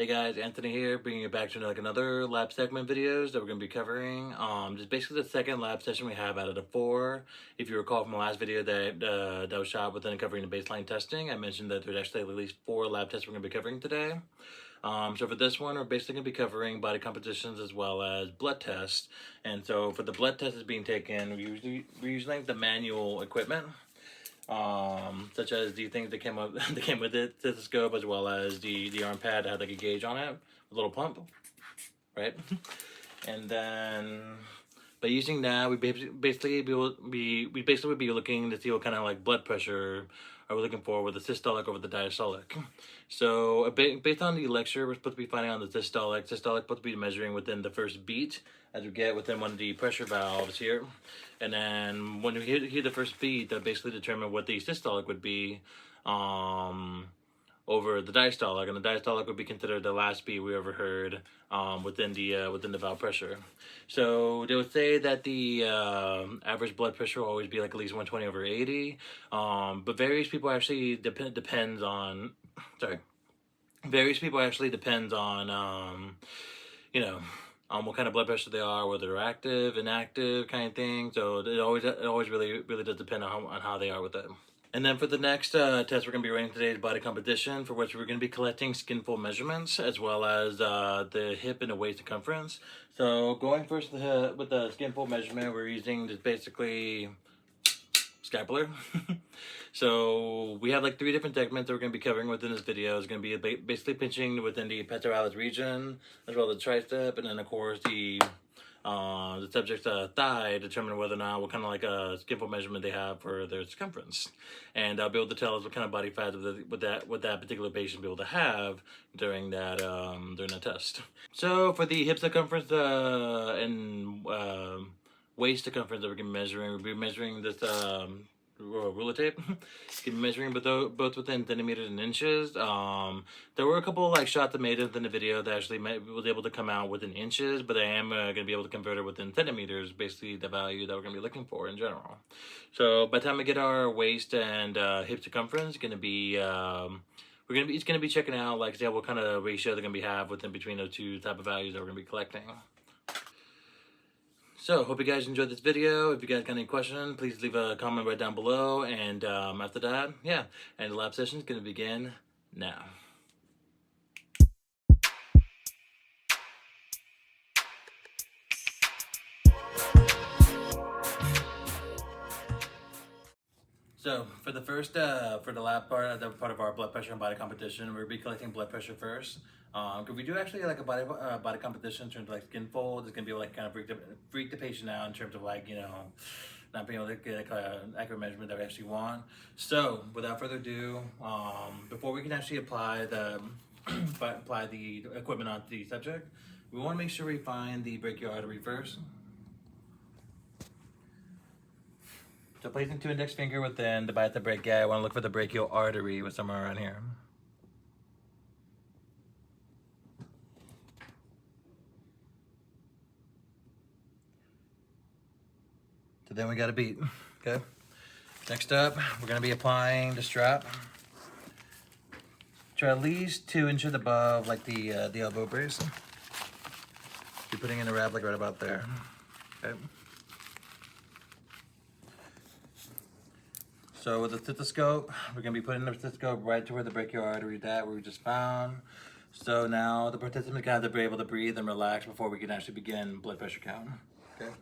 Hey guys, Anthony here, bringing you back to another lab segment videos that we're going to be covering. Just basically the second lab session we have out of the 4. If you recall from the last video that was shot within covering the baseline testing, I mentioned that there's actually at least 4 lab tests we're going to be covering today. So for this one, we're basically going to be covering body compositions as well as blood tests. And so for the blood test that's being taken, we're using the manual equipment. Such as the things that came with it, stethoscope, as well as the arm pad that had like a gauge on it, a little pump, right? And then by using that, we basically would be looking to see what kind of like blood pressure are we looking for with the systolic over the diastolic. So based on the lecture, we're supposed to be finding on the systolic supposed to be measuring within the first beat as we get within one of the pressure valves here. And then when we hear the first beat, that basically determine what the systolic would be over the diastolic, and the diastolic would be considered the last beat we ever heard within the valve pressure. So they would say that the average blood pressure will always be like at least 120/80, but various people actually depends on what kind of blood pressure they are, whether they're active, inactive, kind of thing. So it always really does depend on how they are with it. And then for the next test we're going to be running today is body composition, for which we're going to be collecting Skinfold measurements as well as the hip and the waist circumference. So going first with the Skinfold measurement, we're using just basically scapular. So we have like 3 different segments that we're going to be covering within this video. It's going to be basically pinching within the pectoralis region, as well as the tricep, and then of course the subject's thigh, determine whether or not what kind of like a Skinfold measurement they have for their circumference, and I'll be able to tell us what kind of body fat would that particular patient be able to have during that test. So for the hip circumference and waist circumference that we're gonna be measuring, we'll be measuring this ruler tape. You can be measuring both within centimeters and inches. There were a couple like shots I made within the video that actually was able to come out within inches, but I am going to be able to convert it within centimeters, basically the value that we're going to be looking for in general. So by the time we get our waist and hip circumference, it's going to be checking out like what kind of ratio they're going to have within between those 2 type of values that we're going to be collecting. So, hope you guys enjoyed this video. If you guys got any questions, please leave a comment right down below. And after that, and the lab session is going to begin now. So, for the first, for the lab part, the part of our blood pressure and body composition, we'll be collecting blood pressure first. Because we do actually like a body composition in terms of like Skinfold. It's gonna be like kind of freak the patient out in terms of like not being able to get like an accurate measurement that we actually want. So without further ado, before we can actually apply the equipment onto the subject, we want to make sure we find the brachial artery first. So placing 2 index finger within the biceps brachii, I want to look for the brachial artery with somewhere around here. So then we got a beat, okay? Next up, we're gonna be applying the strap to at least 2 inches above like the elbow brace. You're putting in a wrap like right about there, okay? So with the stethoscope, we're gonna be putting the stethoscope right to where the brachial artery is at, where we just found. So now the participant can have to be able to breathe and relax before we can actually begin blood pressure count, okay?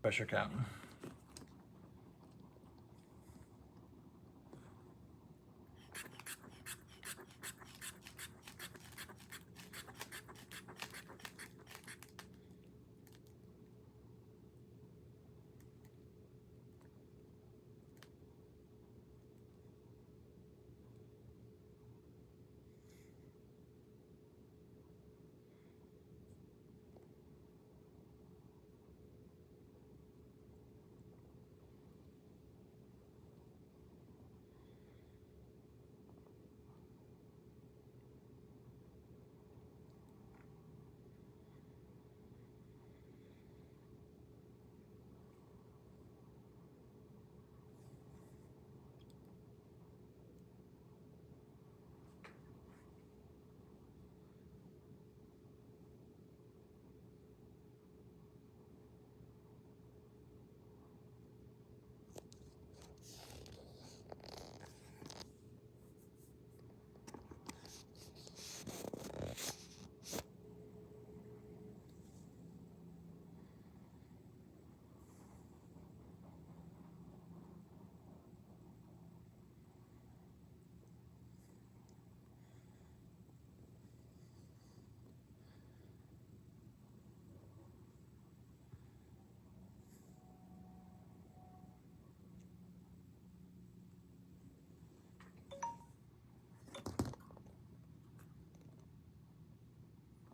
pressure count.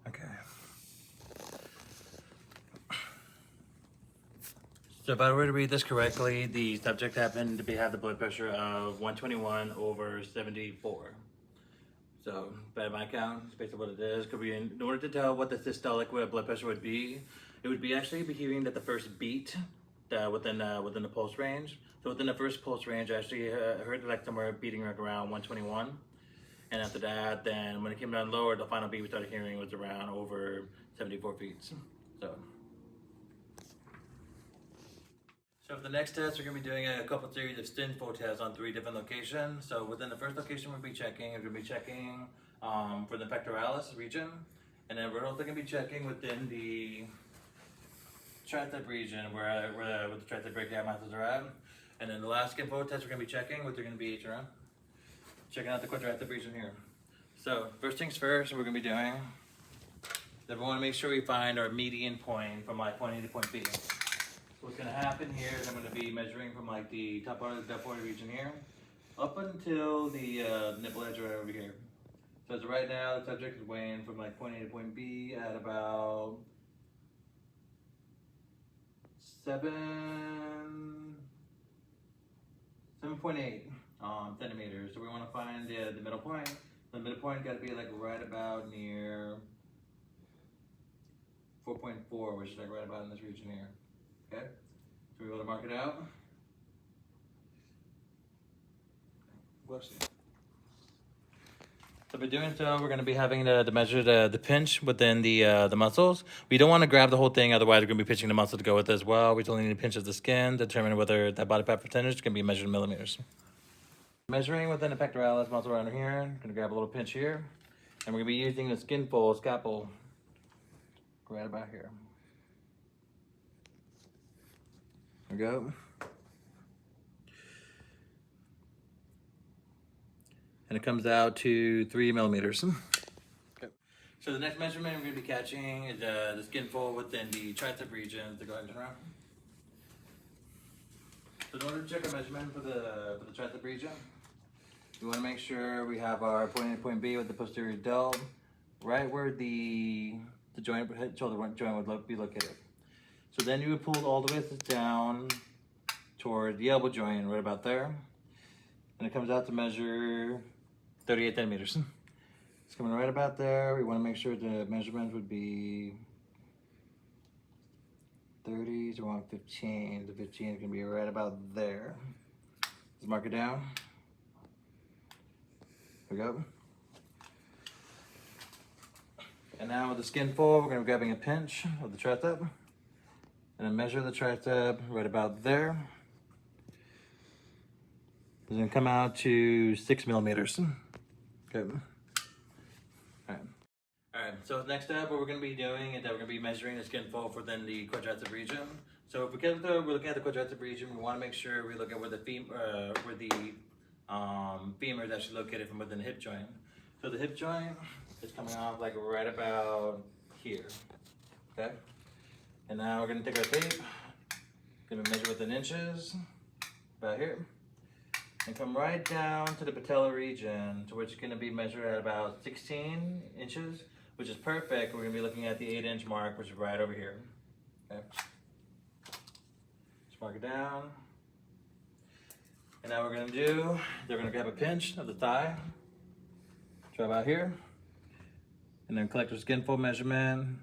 Okay. So if I were to read this correctly, the subject happened to have the blood pressure of 121/74. So by my count, based on what it is, could be in order to tell what the systolic blood pressure would be, it would be actually be hearing that the first beat within the pulse range. So within the first pulse range, I actually heard like somewhere beating like around 121. And after that, then when it came down lower, the final beat we started hearing was around over 74 beats. So for the next test, we're going to be doing a couple series of Skinfold tests on 3 different locations. So within the first location we're going to be checking for the pectoralis region. And then we're also going to be checking within the tricep region where the tricep brachial muscles are at. And then the last Skinfold test we're going to be checking, what they're going to be checking out the quadratic region here. So first things first, we're going to be doing is we want to make sure we find our median point from like point A to point B. So what's going to happen here is I'm going to be measuring from like the top part of the deltoid region here up until the nipple edge right over here. So as of right now, the subject is weighing from like point A to point B at about 7.8 centimeters. So we want to find the middle point. The middle point got to be like right about near 4.4, which is like right about in this region here. Okay, so we want to mark it out. So by doing so, we're going to be having to measure the pinch within the muscles. We don't want to grab the whole thing, otherwise we're going to be pinching the muscle to go with it as well. We only need to pinch of the skin to determine whether that body fat percentage can be measured in millimeters. Measuring within the pectoralis muscle right here, I'm going to grab a little pinch here, and we're going to be using the Skinfold scalpel right about here. There we go. And it comes out to 3 millimeters. Okay. So the next measurement we're going to be catching is the Skinfold within the tricep region. So go ahead and turn around. So in order to check our measurement for the tricep region, we want to make sure we have our point A to point B with the posterior delt right where the shoulder joint would be located. So then you would pull all the way down toward the elbow joint, right about there. And it comes out to measure 38 centimeters. It's coming right about there. We want to make sure the measurement would be 30 to 115. The 15 is going to be right about there. Let's mark it down. There we go. And now with the Skinfold, we're going to be grabbing a pinch of the tricep. And then measure the tricep right about there. It's going to come out to 6 millimeters. Okay. Alright, so next up what we're going to be doing is that we're going to be measuring the Skinfold within the quadratic region. So if we're looking at the quadriceps region, we want to make sure we look at where the femur is actually located from within the hip joint. So the hip joint is coming off like right about here. Okay. And now we're gonna take our tape, gonna measure within inches, about here, and come right down to the patella region, to which is gonna be measured at about 16 inches, which is perfect. We're gonna be looking at the 8-inch mark, which is right over here. Okay. Just mark it down. And now we're gonna do, they're gonna grab a pinch of the thigh, try about here, and then collect our Skinfold measurement.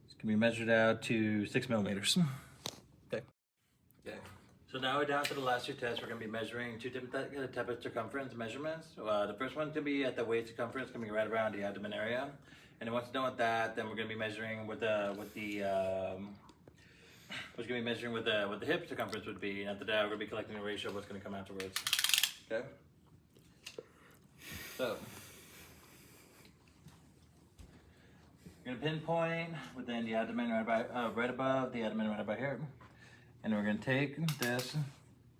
It's gonna be measured out to 6 millimeters. Okay. Okay. So now we're down to the last two tests. We're gonna be measuring two different types of circumference measurements. The first one's gonna be at the waist circumference, gonna be right around the abdomen area. And then once we're done with that, then we're gonna be measuring what the hip circumference would be. And after that, we're gonna be collecting the ratio of what's gonna come afterwards. Okay. So we're gonna pinpoint within the abdomen right above the abdomen right about here. And we're gonna take this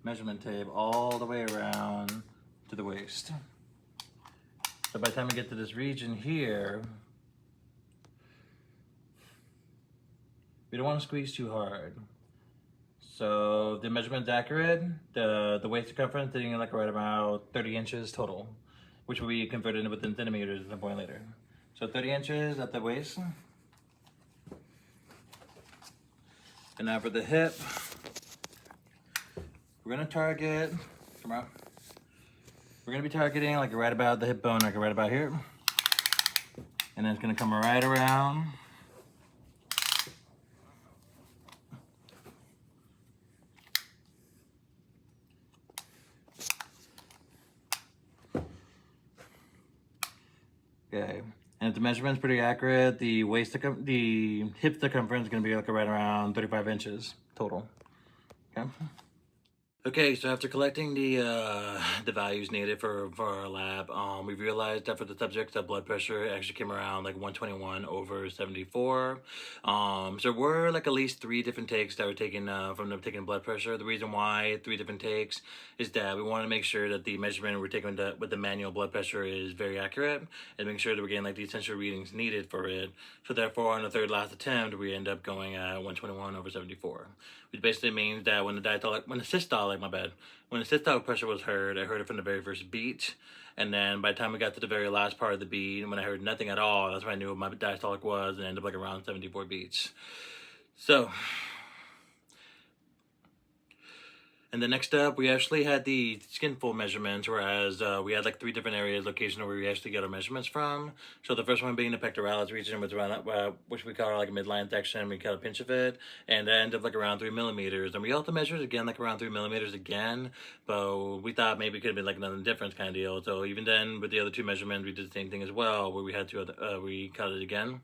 measurement tape all the way around to the waist. So by the time we get to this region here, we don't want to squeeze too hard. So the measurement's accurate. The waist circumference sitting like right about 30 inches total, which will be converted into within centimeters at some point later. So 30 inches at the waist. And now for the hip, we're gonna target, come on. We're gonna be targeting like right about the hip bone, like right about here. And then it's gonna come right around. Okay, and if the measurement's pretty accurate, the hip circumference is gonna be like right around 35 inches total. Okay. Okay, so after collecting the values needed for our lab, we realized that for the subjects, that blood pressure actually came around like 121/74. So we're like at least 3 different takes that were taken from them taking blood pressure. The reason why 3 different takes is that we want to make sure that the measurement we're taking with the manual blood pressure is very accurate, and make sure that we're getting like the essential readings needed for it. So therefore, on the third last attempt, we end up going at 121/74, which basically means that when the systolic pressure was heard, I heard it from the very first beat. And then by the time we got to the very last part of the beat, when I heard nothing at all, that's when I knew what my diastolic was, and ended up like around 74 beats. So, and the next up, we actually had the Skinfold measurements, whereas we had like 3 different areas, location where we actually got our measurements from. So the first one being the pectoralis region, which we call like a midline section. We got a pinch of it, and that ended up like around 3 millimeters. And we also measured again like around 3 millimeters again, but we thought maybe it could have been like another difference kind of deal. So even then, with the other 2 measurements, we did the same thing as well, where we had we cut it again.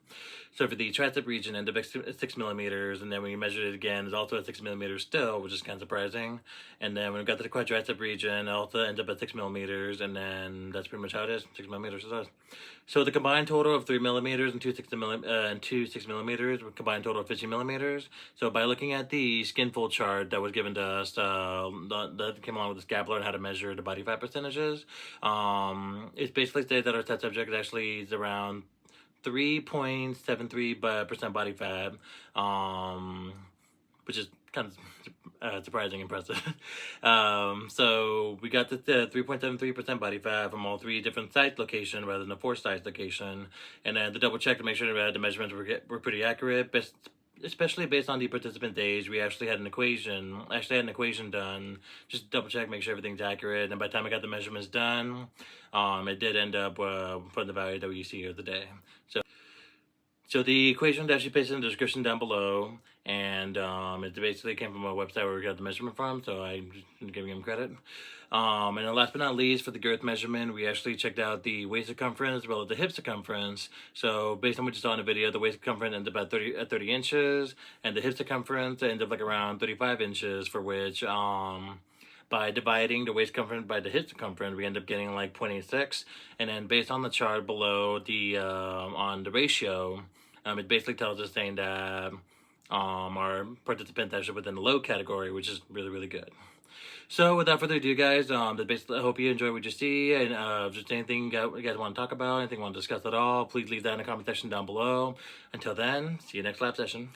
So for the tricep region, ended up at 6 millimeters, and then when we measured it again, it's also at 6 millimeters still, which is kind of surprising. And then when we got to the quadricep region, it also ended up at 6 millimeters, and then that's pretty much how it is. 6 millimeters is us. So the combined total of 3 millimeters and 2 6 millimeters, with combined total of 15 millimeters. So by looking at the Skinfold chart that was given to us, that came along with the scapular and how to measure the body fat percentages, it basically states that our test subject actually is around 3.73% body fat, which is kind of surprising, impressive. So we got the 3.73% body fat from all 3 different site locations rather than a 4 site location, and then to double check to make sure that the measurements were pretty accurate. Especially based on the participant age, we actually had an equation. Done, just double check, make sure everything's accurate. And by the time I got the measurements done, it did end up putting the value that we see here today. So the equation is actually pasted in the description down below, and it basically came from a website where we got the measurement from, so I'm just giving him credit. And then last but not least, for the girth measurement, we actually checked out the waist circumference as well as the hip circumference. So based on what you saw in the video, the waist circumference ended up at 30 inches, and the hip circumference ended up like around 35 inches, for which by dividing the waist circumference by the hip circumference, we end up getting like 0.86. And then based on the chart below on the ratio, it basically tells us saying that are participants actually within the low category, which is really, really good. So without further ado, guys, basically, I hope you enjoy what you see, and just anything you guys want to talk about, anything you want to discuss at all, please leave that in the comment section down below. Until then, see you next lab session.